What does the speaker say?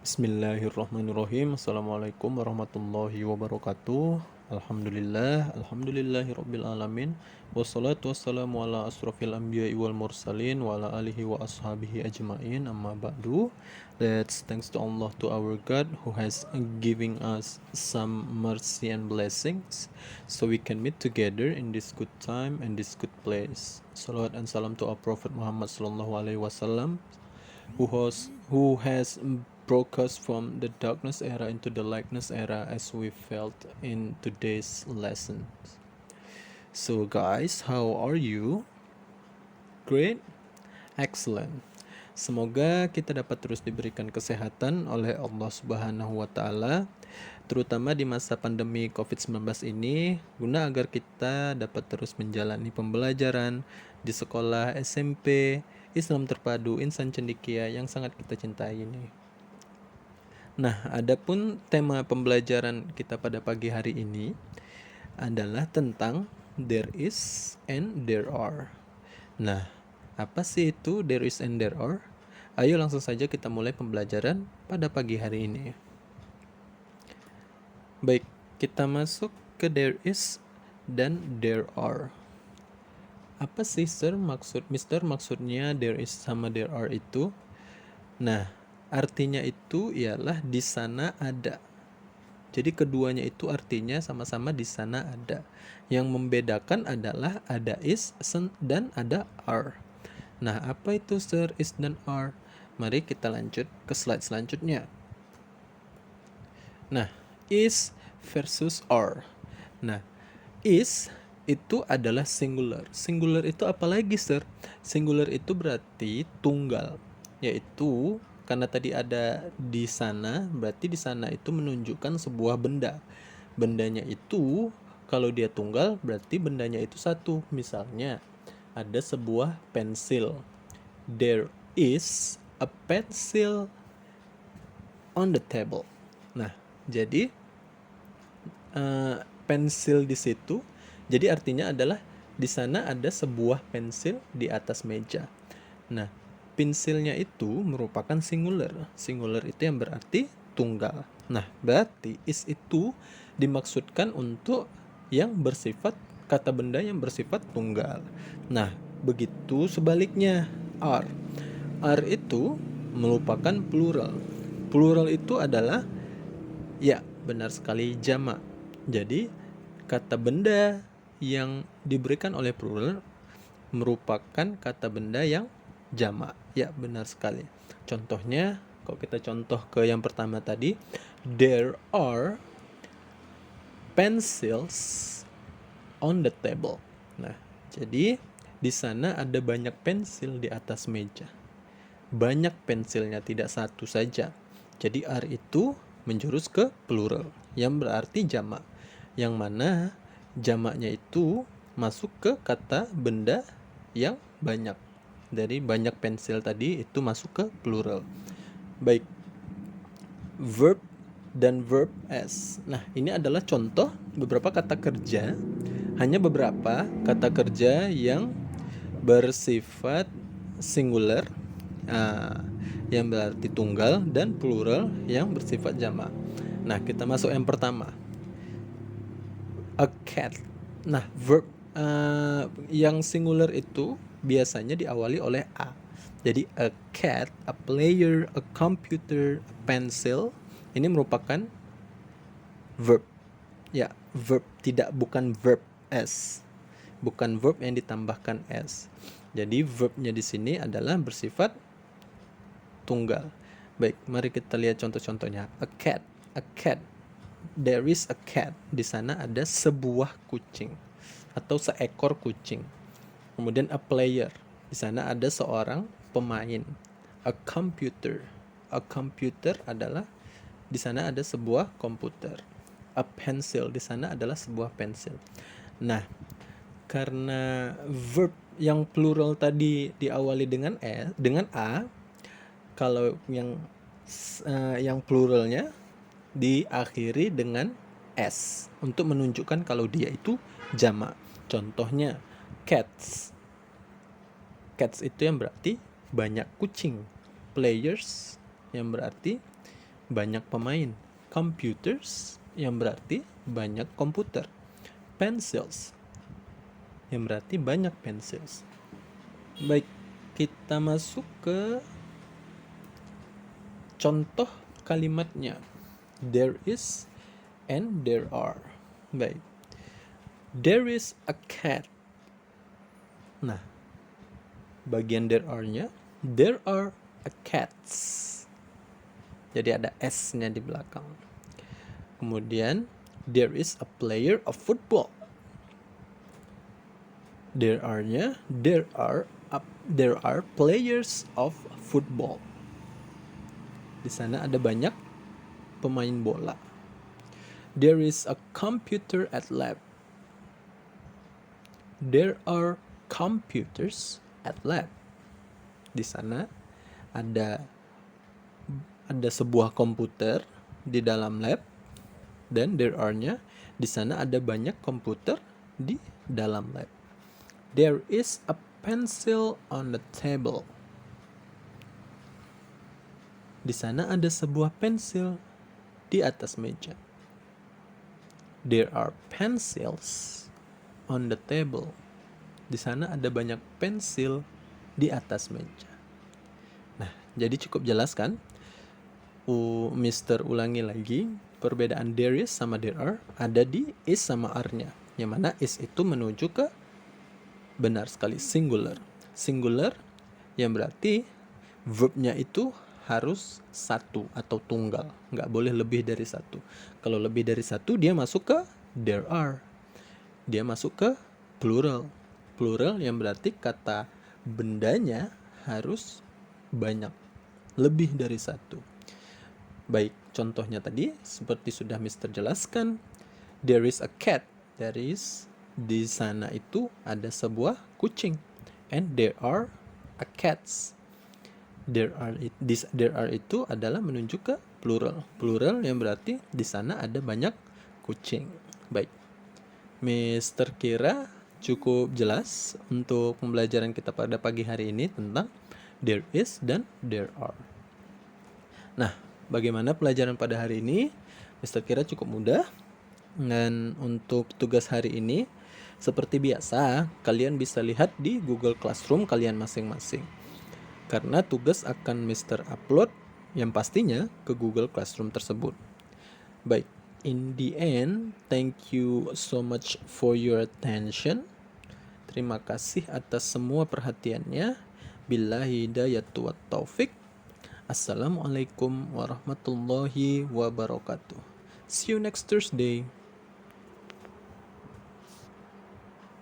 Bismillahirrahmanirrahim. Assalamualaikum warahmatullahi wabarakatuh. Alhamdulillahirabbil alamin. Wassalatu wassalamu ala asrofil anbiya'i wal mursalin wa ala alihi wa ashabihi ajmain. Amma ba'du. Let's thanks to Allah, to our God who has giving us some mercy and blessings so we can meet together in this good time and this good place. Salawat and salam to our Prophet Muhammad sallallahu alaihi wasallam who has broke us from the darkness era into the lightness era, as we felt in today's lesson. So guys, how are you? Great? Excellent. Semoga kita dapat terus diberikan kesehatan oleh Allah Subhanahu wa taala, terutama di masa pandemi COVID-19 ini, guna agar kita dapat terus menjalani pembelajaran di sekolah SMP Islam Terpadu Insan Cendekia yang sangat kita cintai ini. Nah, adapun tema pembelajaran kita pada pagi hari ini adalah tentang there is and there are. Nah, apa sih itu there is and there are? Ayo langsung saja kita mulai pembelajaran pada pagi hari ini. Baik, kita masuk ke there is dan there are. Apa sih maksudnya there is sama there are itu? Nah, artinya itu ialah di sana ada. Jadi keduanya itu artinya sama-sama di sana ada. Yang membedakan adalah ada is dan ada are. Nah, apa itu is dan are? Mari kita lanjut ke slide selanjutnya. Nah, is versus are. Nah, is itu adalah singular. Singular itu apa lagi, Sir? Singular itu berarti tunggal, yaitu karena tadi ada di sana, berarti di sana itu menunjukkan sebuah benda. Bendanya itu kalau dia tunggal berarti bendanya itu satu. Misalnya ada sebuah pensil. There is a pencil on the table. Nah, jadi pensil di situ, jadi artinya adalah di sana ada sebuah pensil di atas meja. Nah, pensilnya itu merupakan singular. Singular itu yang berarti tunggal. Nah, berarti is itu dimaksudkan untuk yang bersifat kata benda yang bersifat tunggal. Nah, begitu sebaliknya are. Are itu merupakan plural. Plural itu adalah, ya, benar sekali, jamak. Jadi, kata benda yang diberikan oleh plural merupakan kata benda yang jamak. Ya, benar sekali. Contohnya, kalau kita contoh ke yang pertama tadi, there are pencils on the table. Nah, jadi di sana ada banyak pensil di atas meja. Banyak pensilnya, tidak satu saja. Jadi are itu menjurus ke plural, yang berarti jamak. Yang mana jamaknya itu masuk ke kata benda yang banyak. Dari banyak pensil tadi itu masuk ke plural. Baik, verb dan verb s. Nah, ini adalah contoh beberapa kata kerja. Hanya beberapa kata kerja yang bersifat singular, yang berarti tunggal, dan plural yang bersifat jamak. Nah, kita masuk yang pertama, a cat. Nah, verb yang singular itu biasanya diawali oleh a. Jadi a cat, a player, a computer, a pencil, ini merupakan verb. Ya, verb, bukan verb s. Bukan verb yang ditambahkan s. Jadi verbnya di sini adalah bersifat tunggal. Baik, mari kita lihat contoh-contohnya. A cat. There is a cat. Di sana ada sebuah kucing atau seekor kucing. Kemudian a player. Di sana ada seorang pemain. A computer. A computer adalah di sana ada sebuah komputer. A pencil. Di sana adalah sebuah pensil. Nah, karena verb yang plural tadi diawali dengan a, kalau yang pluralnya diakhiri dengan s untuk menunjukkan kalau dia itu jamak. Contohnya cats. Cats itu yang berarti banyak kucing. Players yang berarti banyak pemain. Computers yang berarti banyak komputer. Pencils yang berarti banyak pencils. Baik, kita masuk ke contoh kalimatnya. There is and there are. Baik. There is a cat. Nah, bagian there are-nya, there are a cats. Jadi ada S-nya di belakang. Kemudian, there is a player of football. There are-nya, there are players of football. Di sana ada banyak pemain bola. There is a computer at lab. There are computers at lab. Di sana ada sebuah komputer di dalam lab, dan there are-nya di sana ada banyak komputer di dalam lab. There is a pencil on the table. Di sana ada sebuah pensil di atas meja. There are pencils on the table. Di sana ada banyak pensil di atas meja. Nah, jadi cukup jelas kan? Mister ulangi lagi, perbedaan there is sama there are ada di is sama are-nya. Yang mana is itu menuju ke benar sekali singular. Singular yang berarti verb-nya itu harus satu atau tunggal, nggak boleh lebih dari satu. Kalau lebih dari satu dia masuk ke there are, dia masuk ke plural. Plural yang berarti kata bendanya harus banyak, lebih dari satu. Baik, contohnya tadi seperti sudah Mister jelaskan, there is a cat. There is, di sana itu ada sebuah kucing, and there are a cats. There are itu adalah menunjuk ke plural. Plural yang berarti di sana ada banyak kucing. Baik, Mister kira cukup jelas untuk pembelajaran kita pada pagi hari ini tentang there is dan there are. Nah, bagaimana pelajaran pada hari ini? Mister kira cukup mudah. Dan untuk tugas hari ini, seperti biasa, kalian bisa lihat di Google Classroom kalian masing-masing. Karena tugas akan Mister upload yang pastinya ke Google Classroom tersebut. Baik, in the end, thank you so much for your attention. Terima kasih atas semua perhatiannya. Billahi hidayatu wat taufik. Assalamualaikum warahmatullahi wabarakatuh. See you next Thursday.